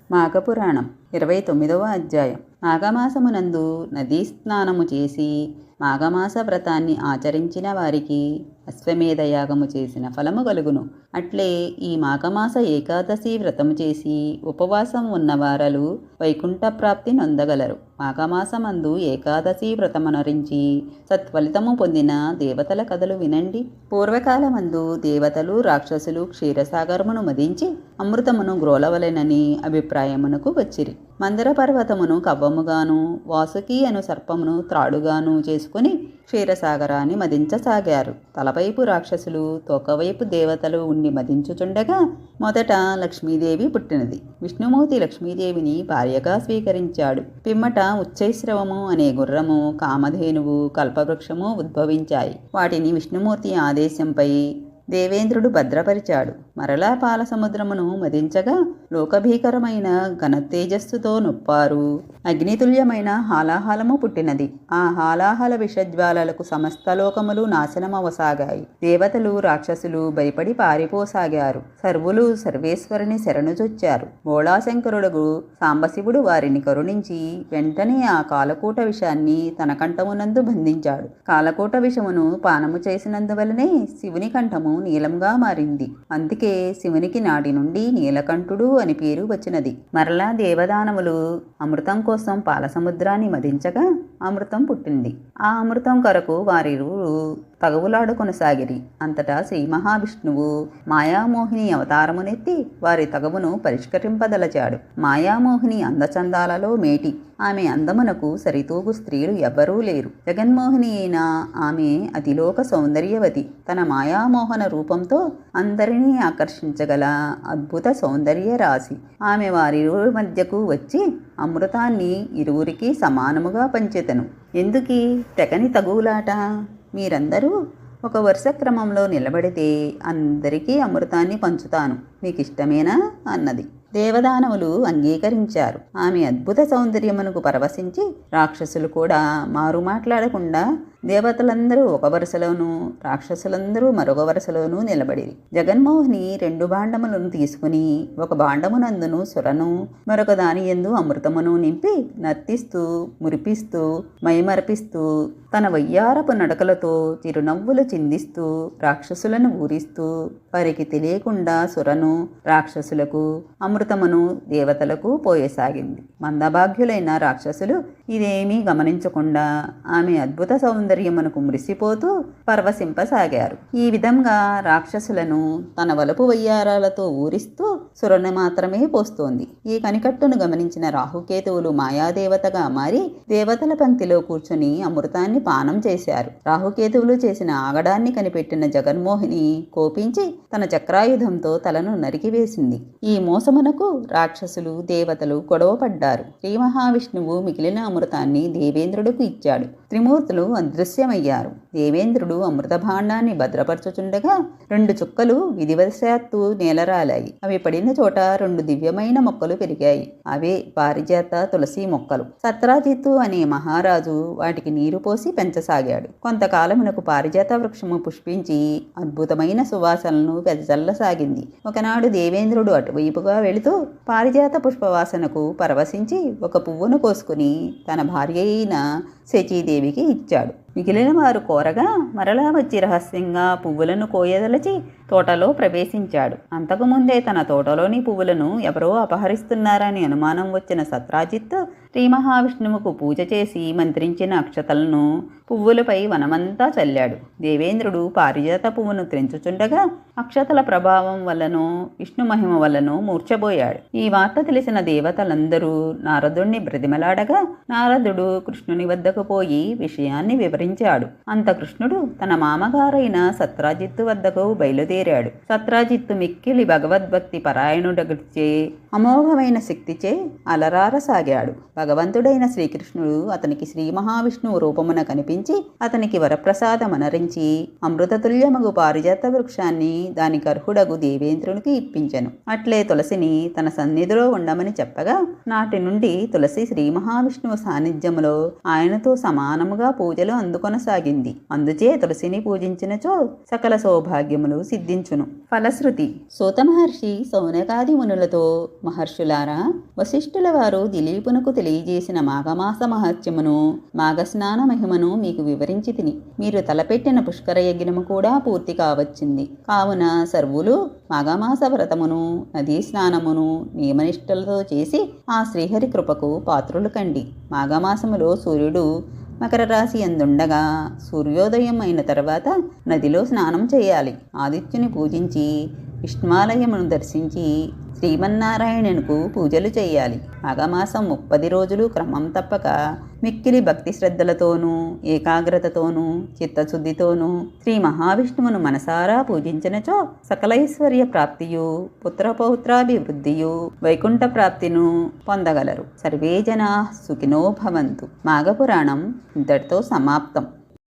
మాఘపురాణం 29వ అధ్యాయం. మాఘమాసమునందు నదీ స్నానము చేసి మాఘమాస వ్రతాన్ని ఆచరించిన వారికి అశ్వమేధ యాగము చేసిన ఫలము కలుగును. అట్లే ఈ మాఘమాస ఏకాదశి వ్రతము చేసి ఉపవాసం ఉన్నవారలు వైకుంఠ ప్రాప్తి నొందగలరు. మాఘమాసమందు ఏకాదశి వ్రతమనరించి సత్ఫలితము పొందిన దేవతల కథలు వినండి. పూర్వకాలమందు దేవతలు రాక్షసులు క్షీరసాగరమును మదించి అమృతమును గ్రోలవలెనని అభిప్రాయమునకు వచ్చిరి. మందర పర్వతమును కవ్వముగాను వాసుకి అను సర్పమును త్రాడుగాను చేసుకుని క్షీరసాగరాన్ని మదించసాగారు. తలవైపు రాక్షసులు తోకవైపు దేవతలు ఉండి మదించుచుండగా మొదట లక్ష్మీదేవి పుట్టినది. విష్ణుమూర్తి లక్ష్మీదేవిని భార్యగా స్వీకరించాడు. పిమ్మట ఉచ్చైశ్రవము అనే గుర్రము, కామధేనువు, కల్పవృక్షము ఉద్భవించాయి. వాటిని విష్ణుమూర్తి ఆదేశంపై దేవేంద్రుడు భద్రపరిచాడు. మరలా పాలసముద్రమును మదించగా లోకభీకరమైన ఘనతేజస్సుతో నొప్పారు అగ్నితుల్యమైన హాలాహలము పుట్టినది. ఆ హాలాహల విషజ్వాలలకు సమస్త లోకములు నాశనమవసాగాయి. దేవతలు రాక్షసులు భయపడి పారిపోసాగారు. సర్వులు సర్వేశ్వరుని శరణుజొచ్చారు. బోళాశంకరుడు సాంబశివుడు వారిని కరుణించి వెంటనే ఆ కాలకూట విషాన్ని తన కంఠమునందు బంధించాడు. కాలకూట విషమును పానము చేసినందువలనే శివుని కంఠము నీలంగా మారింది. అందుకే శివునికి నాటి నుండి నీలకంఠుడు అని పేరు వచ్చినది. మరలా దేవదానములు అమృతం కోసం పాలసముద్రాన్ని మదించగా అమృతం పుట్టింది. ఆ అమృతం కొరకు వారిరువురు తగవులాడు కొనసాగిరి. అంతటా శ్రీ మహావిష్ణువు మాయామోహిని అవతారమునెత్తి వారి తగవును పరిష్కరింపదలచాడు. మాయామోహిని అందచందాలలో మేటి. ఆమె అందమునకు సరితూగు స్త్రీలు ఎవ్వరూ లేరు. జగన్మోహిని అయిన ఆమె అతిలోక సౌందర్యవతి. తన మాయామోహన రూపంతో అందరినీ ఆకర్షించగల అద్భుత సౌందర్య రాశి. ఆమె వారిరువురి మధ్యకు వచ్చి అమృతాన్ని ఇరువురికి సమానముగా పంచెతను. ఎందుకీ తెగని తగువులాట? మీరందరూ ఒక వరుస క్రమంలో నిలబడితే అందరికీ అమృతాన్ని పంచుతాను, మీకు ఇష్టమేనా అన్నది. దేవదానవులు అంగీకరించారు. ఆమె అద్భుత సౌందర్యమునకు పరవశించి రాక్షసులు కూడా మారు మాట్లాడకుండా దేవతలందరూ ఒక వరుసలోనూ రాక్షసులందరూ మరొక వరుసలోనూ నిలబడిరి. జగన్మోహిని 2 భాండములను తీసుకుని ఒక భాండమునందును సురను మరొక దాని యందు అమృతమును నింపి నర్తిస్తూ మురిపిస్తూ మైమర్పిస్తూ తన వయ్యారపు నడకలతో చిరునవ్వులు చిందిస్తూ రాక్షసులను ఊరిస్తూ వారికి తెలియకుండా సురను రాక్షసులకు అమృతమును దేవతలకు పోయసాగింది. మందభాగ్యులైన రాక్షసులు ఇదేమీ గమనించకుండా ఆమె అద్భుత సౌందర్యమునకు మురిసిపోతూ పరవశింపసాగారు. ఈ విధంగా రాక్షసులను తన వలపు వయ్యారాలతో ఊరిస్తూ సురను మాత్రమే పోస్తోంది. ఈ కనికట్టును గమనించిన రాహుకేతువులు మాయాదేవతగా మారి దేవతల పంక్తిలో కూర్చుని అమృతాన్ని పానం చేశారు. రాహుకేతువులు చేసిన ఆగడాన్ని కనిపెట్టిన జగన్మోహిని కోపించి తన చక్రాయుధంతో తలను నరికివేసింది. ఈ మోసమునకు రాక్షసులు దేవతలు గొడవపడ్డారు. శ్రీ మహావిష్ణువు మిగిలిన అమృతాన్ని దేవేంద్రుడికి ఇచ్చాడు. త్రిమూర్తులు అదృశ్యమయ్యారు. దేవేంద్రుడు అమృత భాండాన్ని భద్రపరచుచుండగా 2 చుక్కలు విధివశాత్తు నేలరాలాయి. అవి పడిన చోట 2 దివ్యమైన మొక్కలు పెరిగాయి. అవే పారిజాత తులసి మొక్కలు. సత్రాజిత్తు అనే మహారాజు వాటికి నీరు పోసి పెంచసాగాడు. కొంతకాలమునకు పారిజాత వృక్షము పుష్పించి అద్భుతమైన సువాసనలను వెదజల్లసాగింది. ఒకనాడు దేవేంద్రుడు అటువైపుగా వెళుతూ పారిజాత పుష్పవాసనకు పరవశించి ఒక పువ్వును కోసుకుని తన భార్య అయిన శచీదేవికి ఇచ్చాడు. మిగిలిన వారు కోరగా మరలా వచ్చి రహస్యంగా పువ్వులను కోయదలచి తోటలో ప్రవేశించాడు. అంతకుముందే తన తోటలోని పువ్వులను ఎవరో అపహరిస్తున్నారని అనుమానం వచ్చిన సత్రాజిత్ శ్రీ మహావిష్ణువుకు పూజ చేసి మంత్రించిన అక్షతలను పువ్వులపై వనమంతా చల్లాడు. దేవేంద్రుడు పారిజాత పువ్వును త్రెంచుచుండగా అక్షతల ప్రభావం వల్లనో విష్ణు మహిమ వల్లనో మూర్ఛబోయాడు. ఈ వార్త తెలిసిన దేవతలందరూ నారదుణ్ణి బ్రతిమలాడగా నారదుడు కృష్ణుని వద్దకు పోయి విషయాన్ని వివరించాడు. అంత కృష్ణుడు తన మామగారైన సత్రాజిత్తు వద్దకు బయలుదేరాడు. సత్రాజిత్తు మిక్కిలి భగవద్భక్తి పరాయణుడగచే అమోఘమైన శక్తిచే అలరారసాగాడు. భగవంతుడైన శ్రీకృష్ణుడు అతనికి శ్రీ మహావిష్ణువు రూపమున కనిపించి అతనికి వరప్రసాదమనరించి అమృతతుల్యమగు పారిజాత వృక్షాన్ని దానికి అర్హుడగు దేవేంద్రునికి ఇప్పించెను. అట్లే తులసిని తన సన్నిధిలో ఉండమని చెప్పగా నాటి నుండి తులసి శ్రీ మహావిష్ణువు సాన్నిధ్యములో ఆయనతో సమానముగా పూజలు అందుకొనసాగింది. అందుచే తులసిని పూజించినచో సకల సౌభాగ్యములు సిద్ధించును. ఫలశ్రుతి. సూత మహర్షి సౌనకాది మునులతో, మహర్షులారా, వశిష్ఠుల వారు దిలీపునకు తెలియజేసిన మాఘమాస మహత్యమును, మాఘస్నాన మహిమను మీకు వివరించి తిని మీరు తలపెట్టిన పుష్కర యజ్ఞము కూడా పూర్తి కావచ్చింది. కావున సర్వులు మాఘమాస వ్రతమును, నదీ స్నానమును నియమనిష్టలతో చేసి ఆ శ్రీహరి కృపకు పాత్రులు కండి. మాఘమాసములో సూర్యుడు మకర రాశి అందుండగా సూర్యోదయం అయిన తర్వాత నదిలో స్నానం చేయాలి. ఆదిత్యుని పూజించి విష్ణుమాలయమును దర్శించి శ్రీమన్నారాయణునికి పూజలు చేయాలి. మాఘమాసం 30 రోజులు క్రమం తప్పక మిక్కిలి భక్తి శ్రద్ధలతోనూ ఏకాగ్రతతోనూ చిత్తశుద్ధితోనూ శ్రీ మహావిష్ణువును మనసారా పూజించినచో సకలైశ్వర్య ప్రాప్తియు పుత్రపౌత్రాభివృద్ధియు వైకుంఠ ప్రాప్తిను పొందగలరు. సర్వే జనా సుఖినో భవంతు. మాఘపురాణం ఇంతటితో సమాప్తం.